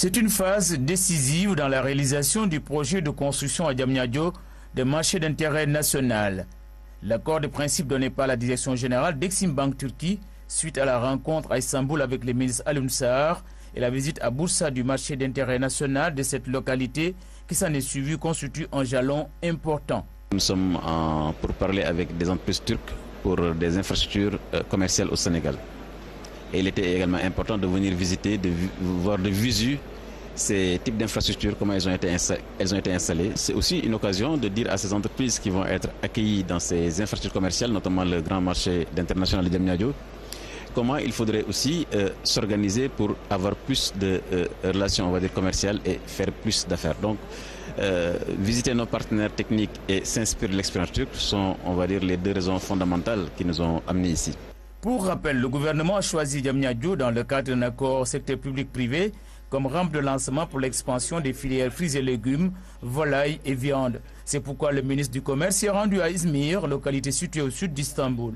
C'est une phase décisive dans la réalisation du projet de construction à Diamniadio des marchés d'intérêt national. L'accord de principe donné par la direction générale d'Exim Bank Turquie suite à la rencontre à Istanbul avec le ministre Alioune Sarr et la visite à Bursa du marché d'intérêt national de cette localité qui s'en est suivi constitue un jalon important. Nous sommes pour parler avec des entreprises turques pour des infrastructures commerciales au Sénégal. Et il était également important de venir visiter, de voir de visu ces types d'infrastructures, comment elles ont été installées. C'est aussi une occasion de dire à ces entreprises qui vont être accueillies dans ces infrastructures commerciales, notamment le grand marché international de Diamniadio, comment il faudrait aussi s'organiser pour avoir plus de relations, on va dire, commerciales et faire plus d'affaires. Donc, visiter nos partenaires techniques et s'inspirer de l'expérience turque sont, on va dire, les deux raisons fondamentales qui nous ont amenés ici. Pour rappel, le gouvernement a choisi Diamniadio dans le cadre d'un accord secteur public-privé comme rampe de lancement pour l'expansion des filières fruits et légumes, volailles et viande. C'est pourquoi le ministre du Commerce est rendu à Izmir, localité située au sud d'Istanbul.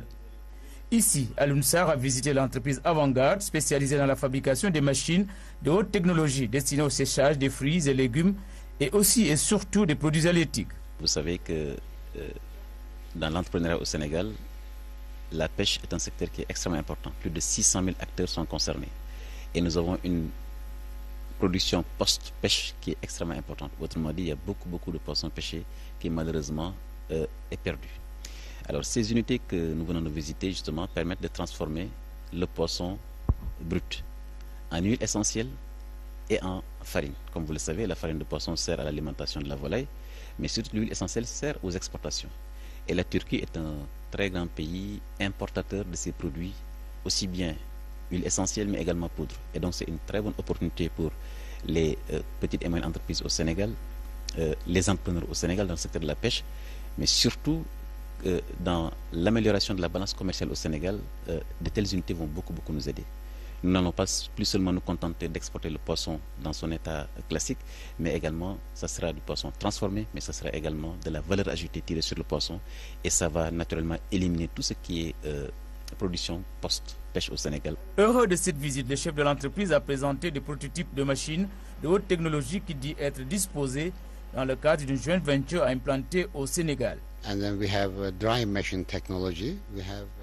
Ici, Alioune Sarr a visité l'entreprise Avant-Garde, spécialisée dans la fabrication des machines de haute technologie destinées au séchage des fruits et légumes et aussi et surtout des produits halieutiques. Vous savez que dans l'entrepreneuriat au Sénégal, la pêche est un secteur qui est extrêmement important. Plus de 600 000 acteurs sont concernés. Et nous avons une production post-pêche qui est extrêmement importante. Autrement dit, il y a beaucoup de poissons pêchés qui malheureusement est perdu. Alors ces unités que nous venons de visiter justement permettent de transformer le poisson brut en huile essentielle et en farine. Comme vous le savez, la farine de poisson sert à l'alimentation de la volaille, mais surtout l'huile essentielle sert aux exportations. Et la Turquie est un très grand pays importateur de ces produits, aussi bien huile essentielle mais également poudre. Et donc c'est une très bonne opportunité pour les petites et moyennes entreprises au Sénégal, les entrepreneurs au Sénégal dans le secteur de la pêche, mais surtout dans l'amélioration de la balance commerciale au Sénégal, de telles unités vont beaucoup nous aider. Nous n'allons pas plus seulement nous contenter d'exporter le poisson dans son état classique, mais également, ça sera du poisson transformé, mais ça sera également de la valeur ajoutée tirée sur le poisson. Et ça va naturellement éliminer tout ce qui est production post-pêche au Sénégal. Heureux de cette visite, le chef de l'entreprise a présenté des prototypes de machines de haute technologie qui dit être disposés dans le cadre d'une joint venture à implanter au Sénégal.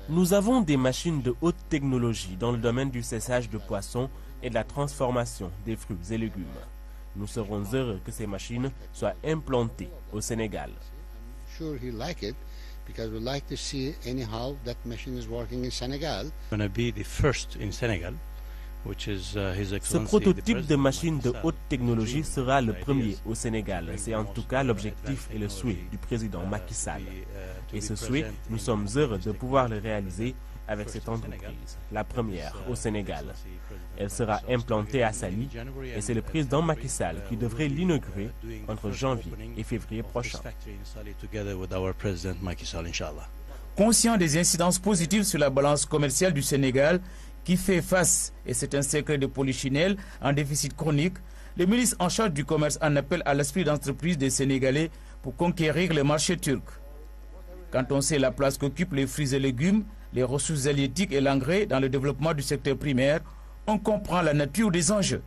Nous avons des machines de haute technologie dans le domaine du séchage de poissons et de la transformation des fruits et légumes. Nous serons heureux que ces machines soient implantées au Sénégal. Ce prototype de machine de haute technologie sera le premier au Sénégal. C'est en tout cas l'objectif et le souhait du président Macky Sall. Et ce souhait, nous sommes heureux de pouvoir le réaliser avec cette entreprise, la première au Sénégal. Elle sera implantée à Saly et c'est le président Macky Sall qui devrait l'inaugurer entre janvier et février prochain. Conscient des incidences positives sur la balance commerciale du Sénégal, qui fait face, et c'est un secret de polichinelle, en déficit chronique, le ministre en charge du commerce en appelle à l'esprit d'entreprise des Sénégalais pour conquérir les marchés turcs. Quand on sait la place qu'occupent les fruits et légumes, les ressources halieutiques et l'engrais dans le développement du secteur primaire, on comprend la nature des enjeux.